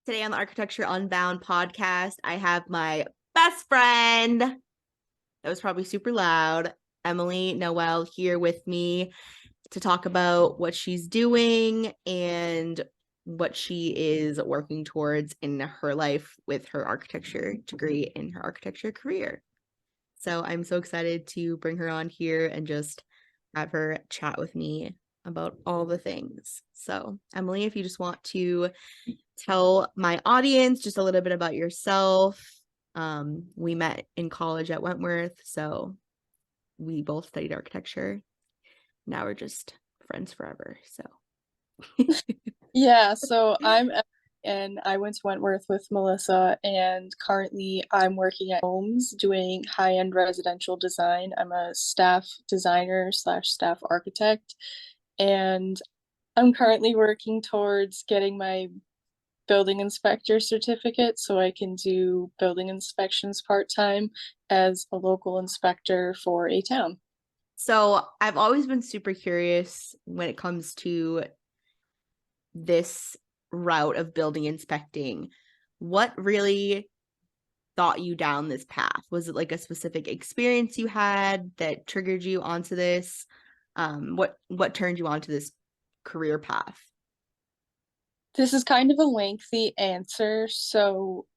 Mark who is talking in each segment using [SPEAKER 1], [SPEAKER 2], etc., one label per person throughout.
[SPEAKER 1] Today on the Architecture Unbound podcast, I have my best friend, that was probably super loud, Emily Noel, here with me to talk about what she's doing and what she is working towards in her life with her architecture degree and her architecture career. So I'm so excited to bring her on here and just have her chat with me about all the things. So, Emily, if you just want to tell my audience just a little bit about yourself. We met in college at Wentworth, so we both studied architecture. Now we're just friends forever. So
[SPEAKER 2] Yeah, so I'm Emily, and I went to Wentworth with Melissa, and currently I'm working at homes doing high-end residential design. I'm a staff designer slash staff architect, and I'm currently working towards getting my building inspector certificate so I can do building inspections part-time as a local inspector for a town.
[SPEAKER 1] So I've always been super curious when it comes to this route of building inspecting. What really got you down this path? Was it like a specific experience you had that triggered you onto this? What turned you onto this career path?
[SPEAKER 2] This is kind of a lengthy answer. So,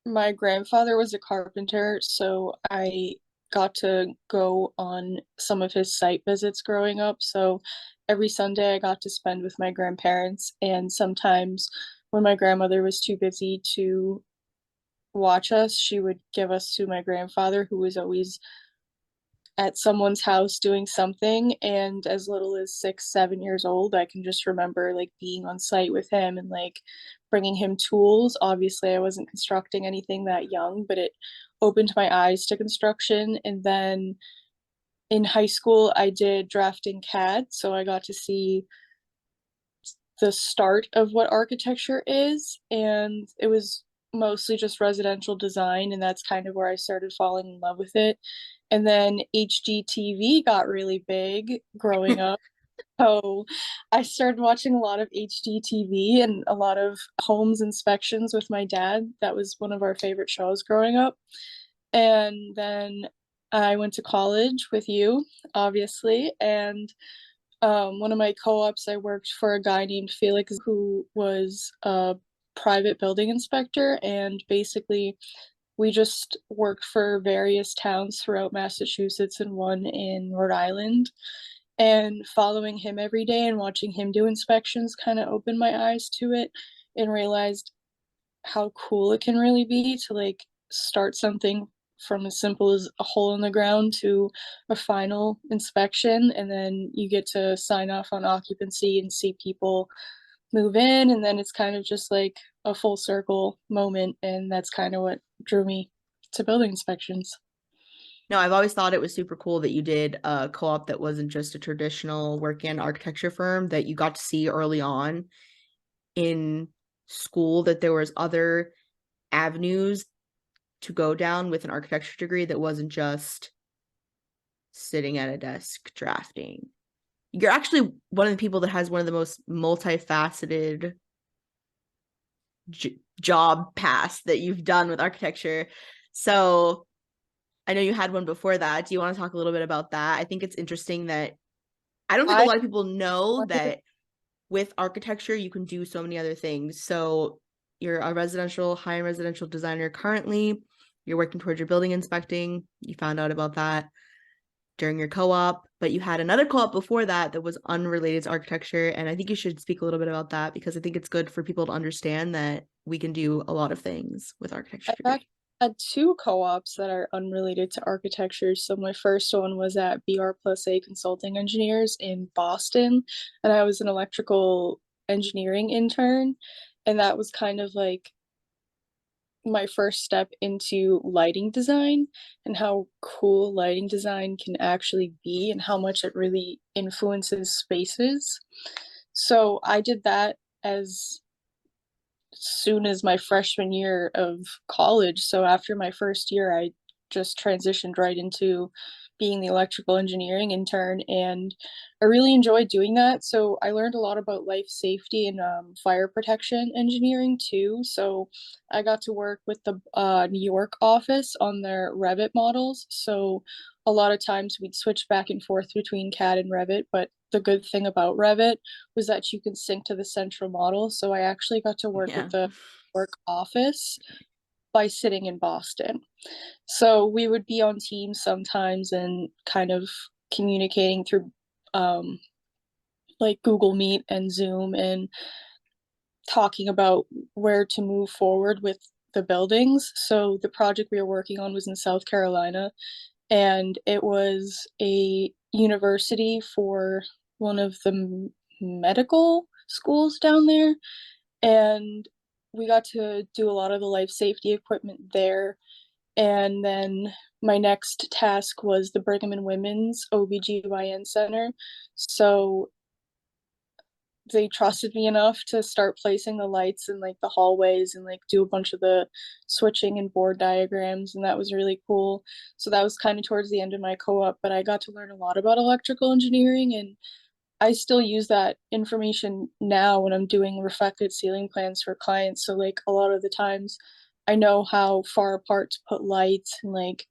[SPEAKER 2] my grandfather was a carpenter, so I got to go on some of his site visits growing up. So, every Sunday I got to spend with my grandparents, and sometimes when my grandmother was too busy to watch us, she would give us to my grandfather, who was always at someone's house doing something. And as little as 6 7 years old, I can just remember like being on site with him and like bringing him tools. Obviously I wasn't constructing anything that young, but it opened my eyes to construction. And then in high school I did drafting CAD, so I got to see the start of what architecture is, and it was mostly just residential design, and that's kind of where I started falling in love with it. And then HGTV got really big growing up. So I started watching a lot of HGTV and a lot of homes inspections with my dad. That was one of our favorite shows growing up. And then I went to college with you, obviously, and one of my co-ops, I worked for a guy named Felix who was a private building inspector, and basically we just worked for various towns throughout Massachusetts and one in Rhode Island. And following him every day and watching him do inspections kind of opened my eyes to it and realized how cool it can really be to like start something from as simple as a hole in the ground to a final inspection, and then you get to sign off on occupancy and see people move in, and then it's kind of just like a full circle moment, and that's kind of what drew me to building inspections.
[SPEAKER 1] No, I've always thought it was super cool that you did a co-op that wasn't just a traditional work-in architecture firm, that you got to see early on in school that there was other avenues to go down with an architecture degree that wasn't just sitting at a desk drafting. You're actually one of the people that has one of the most multifaceted job paths that you've done with architecture. So I know you had one before that. Do you want to talk a little bit about that? I think it's interesting that I don't think a
[SPEAKER 2] I
[SPEAKER 1] lot of people know
[SPEAKER 2] wanted
[SPEAKER 1] that with architecture, you can do so many other things. So you're a high-end residential designer currently. You're working towards your building inspecting. You found out about that during your co-op, but you had another co-op before that that was unrelated to architecture. And I think you should speak a little bit about that because I think it's good for people to understand that we can do a lot of things with architecture
[SPEAKER 2] I've
[SPEAKER 1] degree.
[SPEAKER 2] actually had two co-ops that are unrelated to architecture. So my first one was at BR plus A Consulting Engineers in Boston, and I was an electrical engineering intern, and that was kind of like my first step into lighting design and how cool lighting design can actually be and how much it really influences spaces. So I did that as soon as my freshman year of college. So after my first year, I just transitioned right into being the electrical engineering intern, and I really enjoyed doing that. So I learned a lot about life safety and fire protection engineering too. So I got to work with the New York office on their Revit models. So a lot of times we'd switch back and forth between CAD and Revit, but the good thing about Revit was that you can sync to the central model. So I actually got to work with
[SPEAKER 1] Yeah.
[SPEAKER 2] the work office by sitting in Boston. So we would be on Teams sometimes and kind of communicating through um, like Google Meet and Zoom and talking about where to move forward with the buildings. So the project we were working on was in South Carolina, and it was a university for one of the medical schools down there. And we got to do a lot of the life safety equipment there. And then my next task was the Brigham and Women's OBGYN Center. So they trusted me enough to start placing the lights in like the hallways and like do a bunch of the switching and board diagrams, and that was really cool. So that was kind of towards the end of my co-op, but I got to learn a lot about electrical engineering, and I still use that information now when I'm doing reflected ceiling plans for clients. So like a lot of the times I know how far apart to put lights and like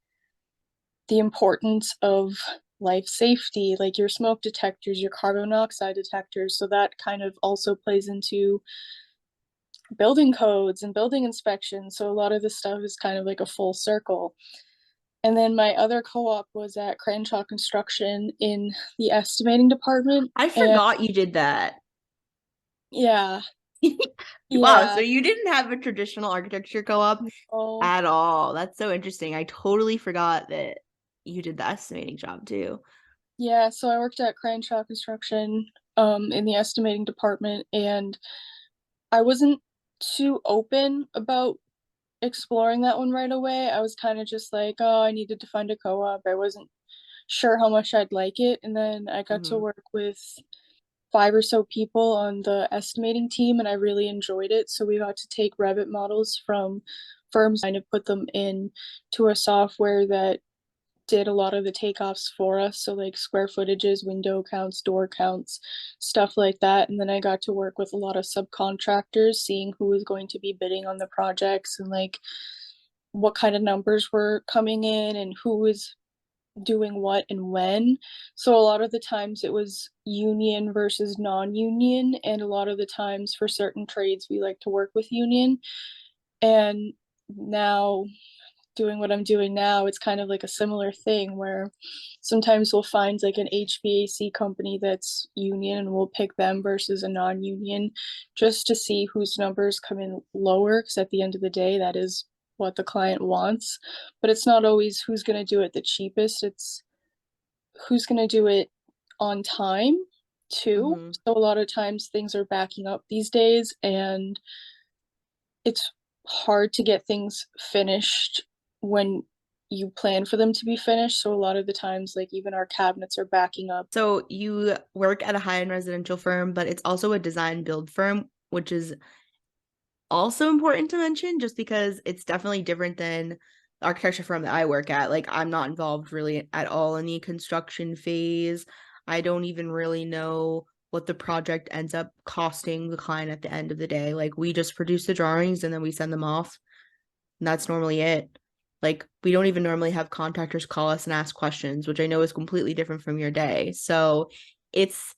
[SPEAKER 2] the importance of life safety, like your smoke detectors, your carbon monoxide detectors. So that kind of also plays into building codes and building inspections. So a lot of this stuff is kind of like a full circle. And then my other co-op was at Cranshaw Construction in the estimating department.
[SPEAKER 1] I
[SPEAKER 2] And
[SPEAKER 1] forgot you did that.
[SPEAKER 2] yeah,
[SPEAKER 1] Wow, so
[SPEAKER 2] yeah.
[SPEAKER 1] you didn't have a traditional architecture co-op
[SPEAKER 2] Oh,
[SPEAKER 1] at all. That's so interesting. I totally forgot that you did the estimating job too.
[SPEAKER 2] yeah. So I worked at Cranshaw Construction in the estimating department, and I wasn't too open about exploring that one right away. I was kind of just like, oh, I needed to find a co-op. I wasn't sure how much I'd like it. And then I got to
[SPEAKER 1] Mm-hmm.
[SPEAKER 2] work with five or so people on the estimating team, and I really enjoyed it. So we got to take Revit models from firms and put them in to a software that did a lot of the takeoffs for us. So like square footages, window counts, door counts, stuff like that. And then I got to work with a lot of subcontractors, seeing who was going to be bidding on the projects and like what kind of numbers were coming in and who was doing what and when. So a lot of the times it was union versus non-union, and a lot of the times for certain trades we like to work with union. And now doing what I'm doing now, it's kind of like a similar thing where sometimes we'll find like an HVAC company that's union and we'll pick them versus a non-union just to see whose numbers come in lower, because at the end of the day that is what the client wants. But it's not always who's going to do it the cheapest, it's who's going to do it on time too.
[SPEAKER 1] Mm-hmm.
[SPEAKER 2] So a lot of times things are backing up these days, and it's hard to get things finished when you plan for them to be finished. So a lot of the times, like even our cabinets are backing up.
[SPEAKER 1] So you work at a high-end residential firm, but it's also a design build firm, which is also important to mention just because it's definitely different than the architecture firm that I work at. Like I'm not involved really at all in the construction phase. I don't even really know what the project ends up costing the client at the end of the day. Like we just produce the drawings and then we send them off. And that's normally it. Like we don't even normally have contractors call us and ask questions, which I know is completely different from your day. So it's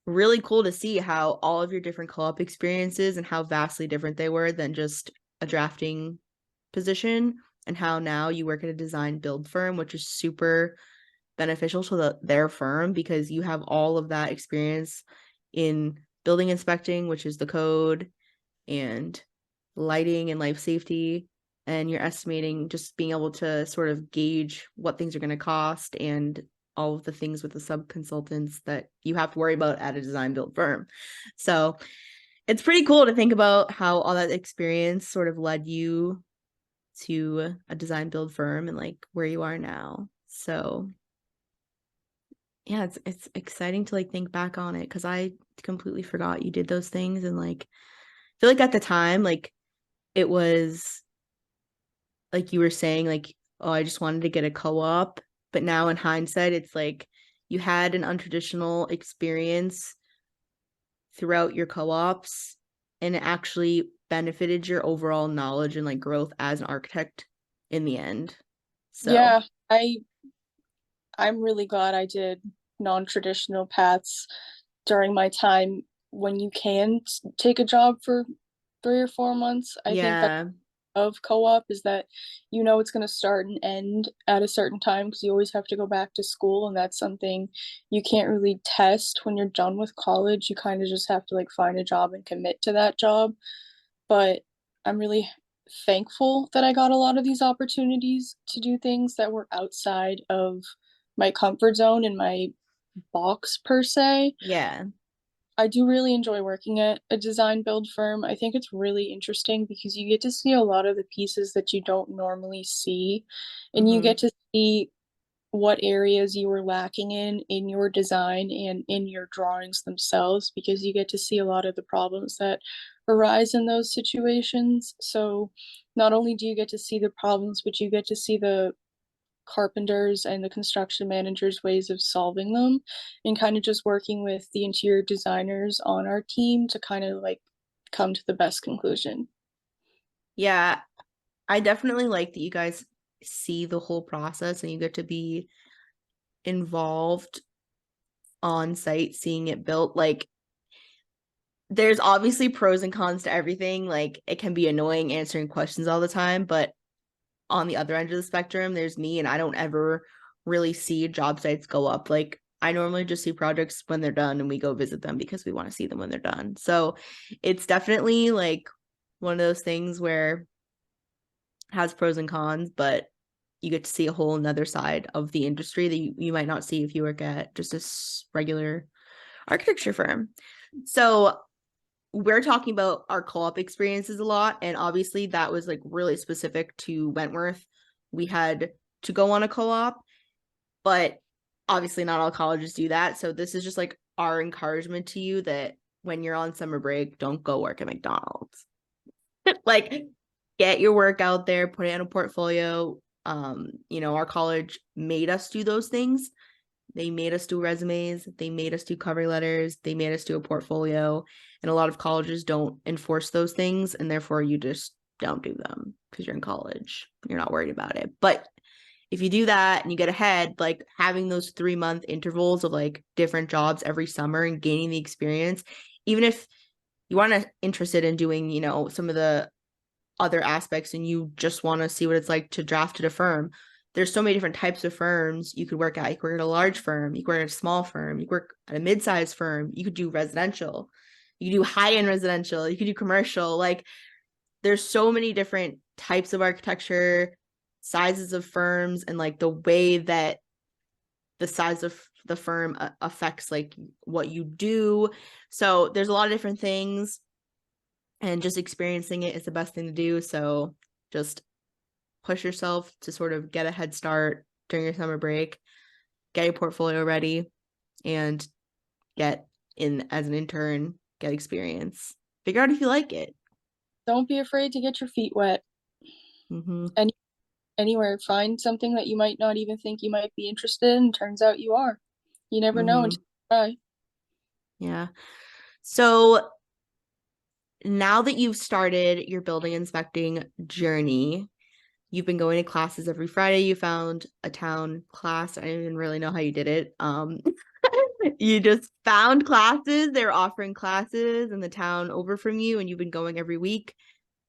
[SPEAKER 1] really cool to see how all of your different co-op experiences and how vastly different they were than just a drafting position, and how now you work at a design build firm, which is super beneficial to their firm because you have all of that experience in building inspecting, which is the code, and lighting and life safety, and you're estimating, just being able to sort of gauge what things are going to cost and all of the things with the sub consultants that you have to worry about at a design build firm. So it's pretty cool to think about how all that experience sort of led you to a design build firm and like where you are now. So yeah, it's exciting to like think back on it because I completely forgot you did those things. And like I feel like at the time, like it was like you were saying, like, oh, I just wanted to get a co-op. But now in hindsight, it's like you had an untraditional experience throughout your co-ops, and it actually benefited your overall knowledge and like growth as an architect in the end. So
[SPEAKER 2] Yeah, I'm really glad I did non-traditional paths during my time when you can take a job for 3 or 4 months. I think that
[SPEAKER 1] yeah,
[SPEAKER 2] of co-op is that you know it's going to start and end at a certain time because you always have to go back to school, and that's something you can't really test when you're done with college. You kind of just have to like find a job and commit to that job. But I'm really thankful that I got a lot of these opportunities to do things that were outside of my comfort zone and my box per se.
[SPEAKER 1] yeah,
[SPEAKER 2] I do really enjoy working at a design build firm. I think it's really interesting because you get to see a lot of the pieces that you don't normally see, and you
[SPEAKER 1] mm-hmm.
[SPEAKER 2] get to see what areas you were lacking in your design and in your drawings themselves, because you get to see a lot of the problems that arise in those situations. So not only do you get to see the problems, but you get to see the carpenters and the construction managers' ways of solving them, and kind of just working with the interior designers on our team to kind of like come to the best conclusion.
[SPEAKER 1] Yeah, I definitely like that you guys see the whole process and you get to be involved on site seeing it built. Like there's obviously pros and cons to everything. Like it can be annoying answering questions all the time, but on the other end of the spectrum, there's me, and I don't ever really see job sites go up. Like I normally just see projects when they're done and we go visit them because we want to see them when they're done. So it's definitely like one of those things where it has pros and cons, but you get to see a whole another side of the industry that you might not see if you work at just a regular architecture firm. So we're talking about our co-op experiences a lot, and obviously that was like really specific to Wentworth. We had to go on a co-op, but obviously not all colleges do that. So this is just like our encouragement to you that when you're on summer break, don't go work at McDonald's. Like get your work out there, put it in a portfolio. Our college made us do those things. They made us do resumes, they made us do cover letters, they made us do a portfolio. And a lot of colleges don't enforce those things, and therefore you just don't do them because you're in college. You're not worried about it. But if you do that and you get ahead, like having those 3-month intervals of like different jobs every summer and gaining the experience, even if you aren't interested in doing, some of the other aspects and you just want to see what it's like to draft at a firm, there's so many different types of firms you could work at. You could work at a large firm, you could work at a small firm, you could work at a mid-sized firm, you could do residential, you could do high-end residential, you could do commercial. Like there's so many different types of architecture, sizes of firms, and like the way that the size of the firm affects like what you do. So there's a lot of different things, and just experiencing it is the best thing to do. So just push yourself to sort of get a head start during your summer break, get your portfolio ready, and get in as an intern, get experience, figure out if you like it.
[SPEAKER 2] Don't be afraid to get your feet wet.
[SPEAKER 1] Mm-hmm.
[SPEAKER 2] Any Anywhere, find something that you might not even think you might be interested in. Turns out you are. You never know
[SPEAKER 1] Mm-hmm.
[SPEAKER 2] until you try.
[SPEAKER 1] Yeah. So now that you've started your building inspecting journey, you've been going to classes every Friday. You found a town class. I didn't even really know how you did it. You just found classes. They were offering classes in the town over from you, and you've been going every week,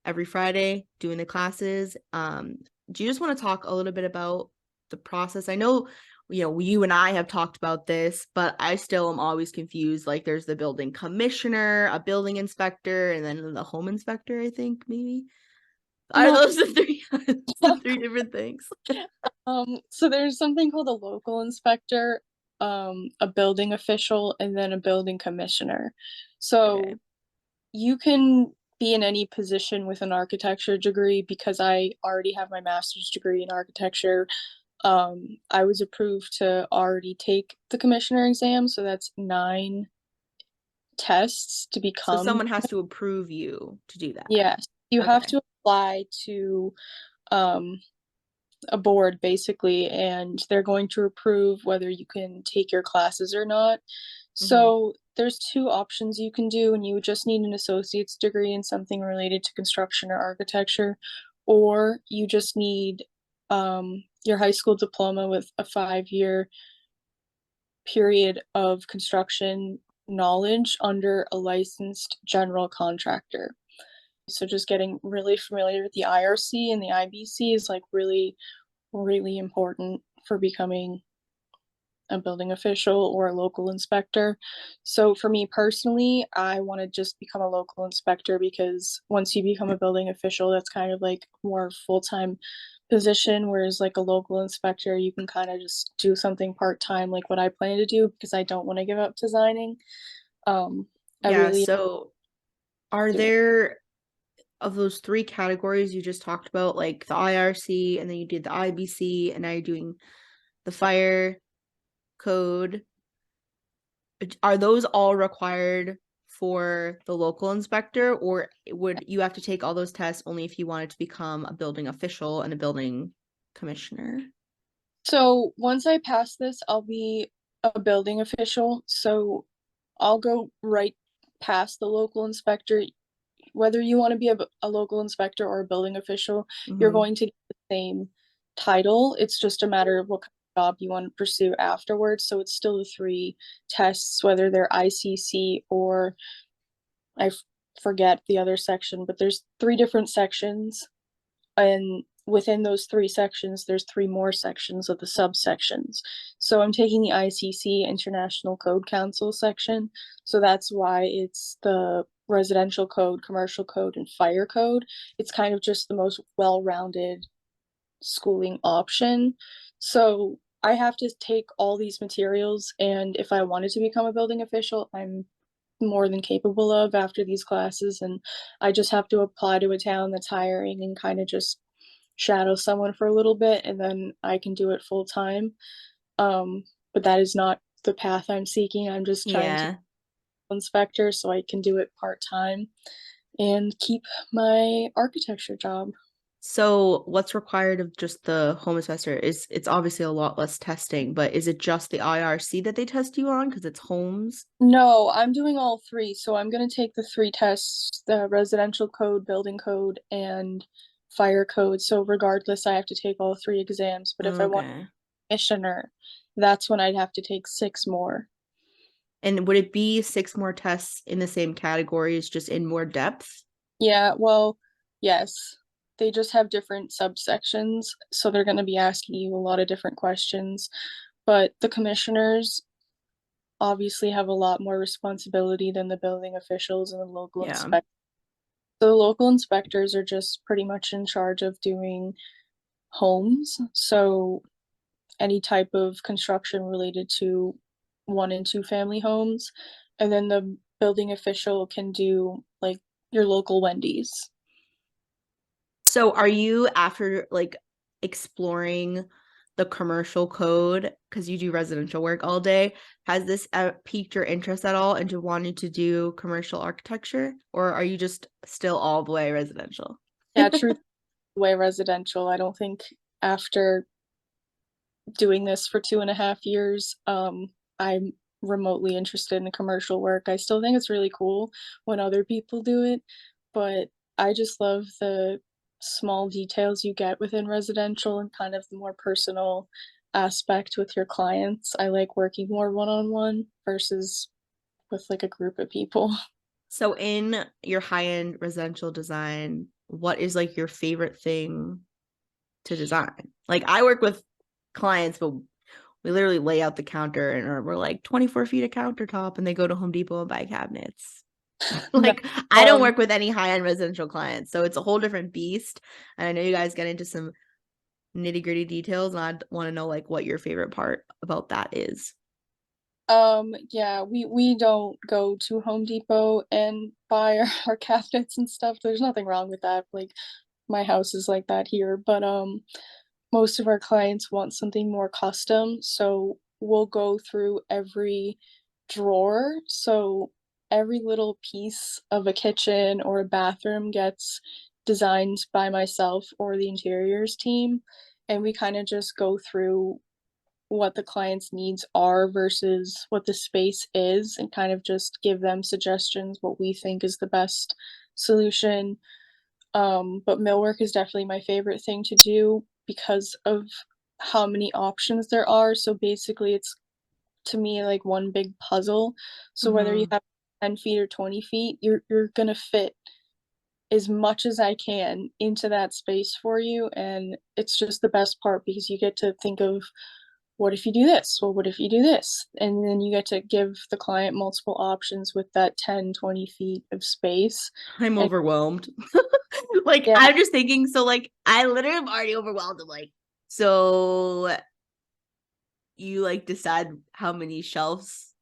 [SPEAKER 1] every Friday, doing the classes. Do you just want to talk a little bit about the process? I know, you and I have talked about this, but I still am always confused. Like there's the building commissioner, a building inspector, and then the home inspector, I think maybe. Are
[SPEAKER 2] No.
[SPEAKER 1] those the three the three different things?
[SPEAKER 2] So there's something called a local inspector, a building official, and then a building commissioner.
[SPEAKER 1] Okay.
[SPEAKER 2] So you can be in any position with an architecture degree. Because I already have my master's degree in architecture, I was approved to already take the commissioner exam, so that's 9 tests to
[SPEAKER 1] So
[SPEAKER 2] become.
[SPEAKER 1] someone has to approve you to do that.
[SPEAKER 2] Yes, you have
[SPEAKER 1] Okay.
[SPEAKER 2] to apply to um a board basically, and they're going to approve whether you can take your classes or not. So there's two options you can do, and you would just need an associate's degree in something related to construction or architecture, or you just need your high school diploma with a 5-year period of construction knowledge under a licensed general contractor. So just getting really familiar with the IRC and the IBC is like really, really important for becoming a building official or a local inspector. So for me personally, I want to just become a local inspector because once you become a building official, that's kind of like more full-time position, whereas like a local inspector, you can kind of just do something part-time, like what I plan to do, because I don't want to give up designing. I
[SPEAKER 1] Yeah,
[SPEAKER 2] really
[SPEAKER 1] so are
[SPEAKER 2] do it.
[SPEAKER 1] there, of those three categories you just talked about, like the IRC, and then you did the IBC, and now you're doing the fire code, are those all required for the local inspector, or would you have to take all those tests only if you wanted to become a building official and a building commissioner?
[SPEAKER 2] So once I pass this, I'll be a building official. So I'll go right past the local inspector. Whether you want to be a local inspector or a building official, you're going to get the same title. It's just a matter of what kind of job you want to pursue afterwards. So it's still the three tests, whether they're ICC or I forget the other section, but there's three different sections, and within those three sections there's three more sections of the subsections. So I'm taking the ICC, International Code Council section, so that's why it's the residential code, commercial code, and fire code. It's kind of just the most well-rounded schooling option. So I have to take all these materials, and if I wanted to become a building official, I'm more than capable of after these classes, and I just have to apply to a town that's hiring and kind of just shadow someone for a little bit, and then I can do it full time. But that is not the path I'm seeking. I'm just trying to
[SPEAKER 1] Yeah.
[SPEAKER 2] inspector so I can do it part time and keep my architecture job.
[SPEAKER 1] So what's required of just the home assessor is, it's obviously a lot less testing, but is it just the IRC that they test you on because it's homes?
[SPEAKER 2] No, I'm doing all three. So I'm going to take the three tests, the residential code, building code, and fire code. So regardless, I have to take all three exams. But if I want
[SPEAKER 1] Okay.
[SPEAKER 2] commissioner, that's when I'd have to take six more.
[SPEAKER 1] And would it be 6 more tests in the same categories, just in more depth?
[SPEAKER 2] Yeah, well, yes. They just have different subsections, so they're going to be asking you a lot of different questions. But the commissioners obviously have a lot more responsibility than the building officials and the local
[SPEAKER 1] Yeah.
[SPEAKER 2] inspectors. So the local inspectors are just pretty much in charge of doing homes. So any type of construction related to 1 and 2 family homes. And then the building official can do like your local Wendy's.
[SPEAKER 1] So are you, after like exploring the commercial code, because you do residential work all day, has this piqued your interest at all into wanting to do commercial architecture, or are you just still all the way residential?
[SPEAKER 2] Yeah, truth way residential. I don't think after doing this for 2.5 years, I'm remotely interested in the commercial work. I still think it's really cool when other people do it, but I just love the small details you get within residential and kind of the more personal aspect with your clients. I like working more one-on-one versus with like a group of people.
[SPEAKER 1] So in your high-end residential design, what is like your favorite thing to design? Like I work with clients, but we literally lay out the counter and we're like 24 feet of countertop, and they go to Home Depot and buy cabinets.
[SPEAKER 2] No,
[SPEAKER 1] Like I don't work with any high-end residential clients, so it's a whole different beast. And I know you guys get into some nitty-gritty details, and I want to know like what your favorite part about that is.
[SPEAKER 2] yeah, we don't go to Home Depot and buy our cabinets and stuff. There's nothing wrong with that. Like my house is like that here, but most of our clients want something more custom, so we'll go through every drawer. So every little piece of a kitchen or a bathroom gets designed by myself or the interiors team. and we kind of just go through what the client's needs are versus what the space is, and kind of just give them suggestions what we think is the best solution. But millwork is definitely my favorite thing to do because of how many options there are. So basically it's, to me, like one big puzzle. So whether you
[SPEAKER 1] Mm-hmm.
[SPEAKER 2] have 10 feet or 20 feet, you're gonna fit as much as I can into that space for you. And it's just the best part because you get to think of, what if you do this? Well, what if you do this? And then you get to give the client multiple options with that 10, 20 feet of space.
[SPEAKER 1] I'm
[SPEAKER 2] And
[SPEAKER 1] overwhelmed. Like,
[SPEAKER 2] yeah,
[SPEAKER 1] I'm just thinking, so like I literally am already overwhelmed. I'm like, so you like decide how many shelves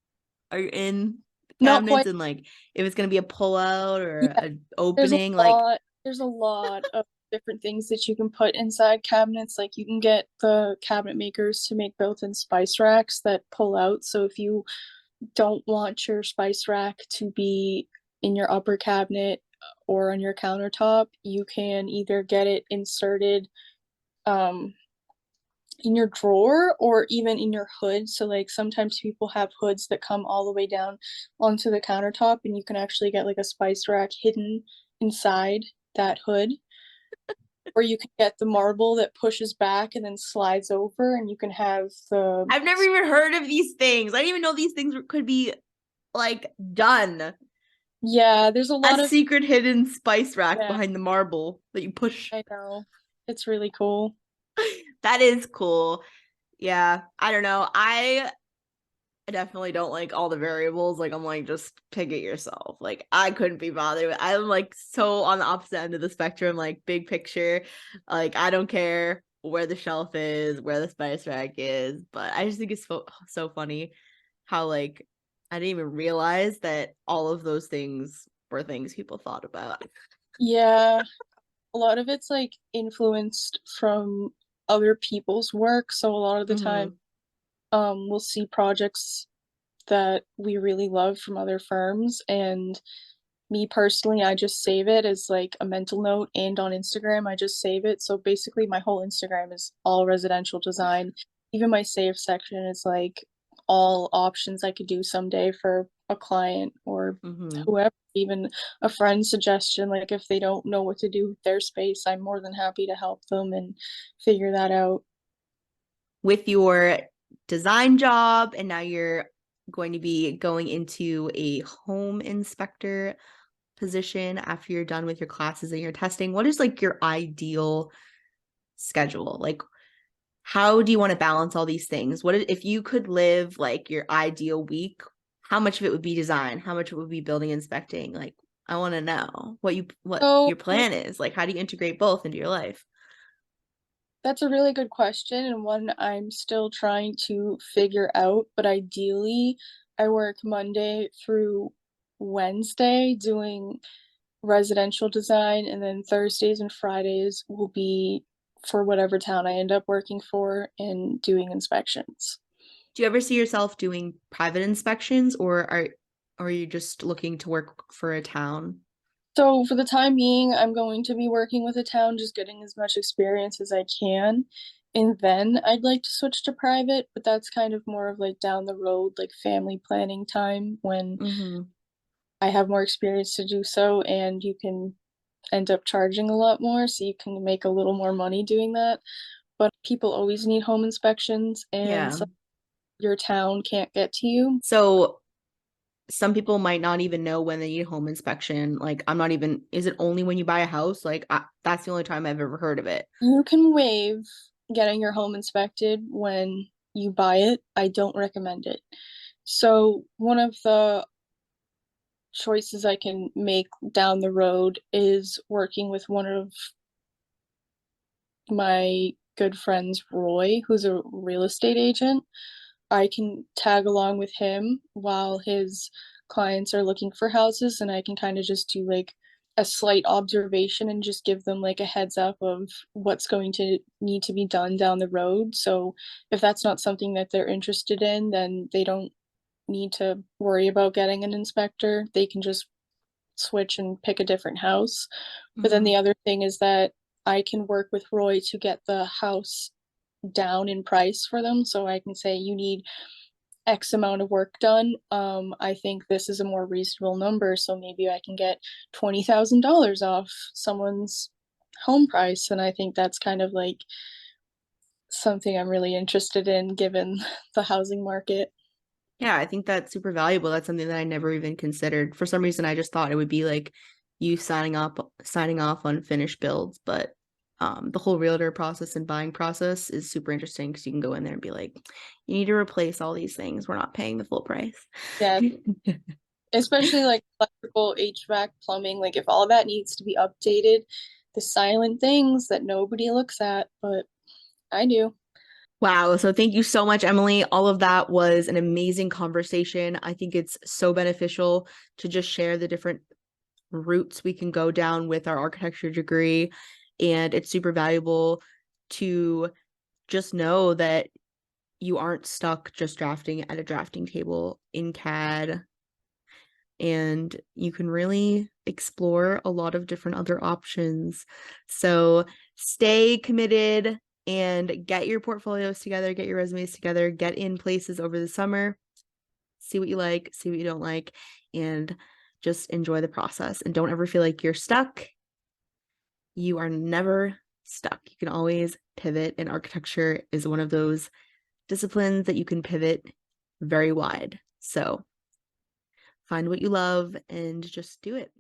[SPEAKER 1] are in the
[SPEAKER 2] not
[SPEAKER 1] cabinets
[SPEAKER 2] quite.
[SPEAKER 1] and like if it's gonna be a pull out or
[SPEAKER 2] Yeah,
[SPEAKER 1] a opening, like
[SPEAKER 2] there's a lot of different things that you can put inside cabinets. Like you can get the cabinet makers to make built-in spice racks that pull out. So if you don't want your spice rack to be in your upper cabinet or on your countertop, you can either get it inserted um in your drawer or even in your hood. So like sometimes people have hoods that come all the way down onto the countertop, and you can actually get like a spice rack hidden inside that hood. Or you can get the marble that pushes back and then slides over, and you can have the,
[SPEAKER 1] I've never even heard of these things. I didn't even know these things could be like done.
[SPEAKER 2] yeah, there's a
[SPEAKER 1] A
[SPEAKER 2] lot of,
[SPEAKER 1] secret hidden spice rack
[SPEAKER 2] yeah,
[SPEAKER 1] behind the marble that you push.
[SPEAKER 2] I know. It's really cool.
[SPEAKER 1] That is cool. Yeah, I don't know. I definitely don't like all the variables. Like, I'm like, just pick it yourself. Like, I couldn't be bothered. I'm like so on the opposite end of the spectrum, like big picture. Like, I don't care where the shelf is, where the spice rack is, but I just think it's so funny how like I didn't even realize that all of those things were things people thought about.
[SPEAKER 2] Yeah, a lot of it's like influenced from other people's work. So a lot of the time,
[SPEAKER 1] Mm-hmm.
[SPEAKER 2] we'll see projects that we really love from other firms, and me personally, I just save it as like a mental note, and on Instagram I just save it. So basically my whole Instagram is all residential design. Even my save section is like all options I could do someday for a client or
[SPEAKER 1] Mm-hmm.
[SPEAKER 2] whoever, even a friend suggestion. Like if they don't know what to do with their space, I'm more than happy to help them and figure that out.
[SPEAKER 1] With your design job, and now you're going to be going into a home inspector position after you're done with your classes and your testing. What is like your ideal schedule? Like, how do you want to balance all these things? What if you could live like your ideal week? How much of it would be design? How much of it would be building inspecting? Like, I want to know what
[SPEAKER 2] So
[SPEAKER 1] your plan is. Like, how do you integrate both into your life?
[SPEAKER 2] that's a really good question, and one I'm still trying to figure out. But ideally, I work Monday through Wednesday doing residential design, and then Thursdays and Fridays will be for whatever town I end up working for and doing inspections.
[SPEAKER 1] Do you ever see yourself doing private inspections, or are you just looking to work for a town?
[SPEAKER 2] So for the time being, I'm going to be working with a town, just getting as much experience as I can. And then I'd like to switch to private, but that's kind of more of like down the road, like family planning time when
[SPEAKER 1] Mm-hmm.
[SPEAKER 2] I have more experience to do so, and you can end up charging a lot more, so you can make a little more money doing that. But people always need home inspections, and
[SPEAKER 1] Yeah.
[SPEAKER 2] so your town can't get to you.
[SPEAKER 1] So some people might not even know when they need home inspection. Like, I'm not even, is it only when you buy a house? Like, that's the only time I've ever heard of it.
[SPEAKER 2] You can waive getting your home inspected when you buy it. I don't recommend it. So, one of the choices I can make down the road is working with one of my good friends, Roy, who's a real estate agent. I can tag along with him while his clients are looking for houses, and I can kind of just do like a slight observation and just give them like a heads up of what's going to need to be done down the road. So if that's not something that they're interested in, then they don't need to worry about getting an inspector. They can just switch and pick a different house. But then
[SPEAKER 1] Mm-hmm.
[SPEAKER 2] the other thing is that I can work with Roy to get the house down in price for them. So I can say you need X amount of work done. I think this is a more reasonable number, so maybe I can get $20,000 off someone's home price. And I think that's kind of like something I'm really interested in given the housing market.
[SPEAKER 1] Yeah, I think that's super valuable. That's something that I never even considered. For some reason, I just thought it would be like you signing off on finished builds, but the whole realtor process and buying process is super interesting because you can go in there and be like, you need to replace all these things. We're not paying the full price.
[SPEAKER 2] Yeah, especially like electrical, HVAC, plumbing, like if all of that needs to be updated, the silent things that nobody looks at, but I do.
[SPEAKER 1] Wow. So thank you so much, Emily. All of that was an amazing conversation. I think it's so beneficial to just share the different routes we can go down with our architecture degree. And it's super valuable to just know that you aren't stuck just drafting at a drafting table in CAD. And you can really explore a lot of different other options. So stay committed and get your portfolios together, get your resumes together, get in places over the summer, see what you like, see what you don't like, and just enjoy the process. And don't ever feel like you're stuck. You are never stuck. You can always pivot, and architecture is one of those disciplines that you can pivot very wide. So find what you love and just do it.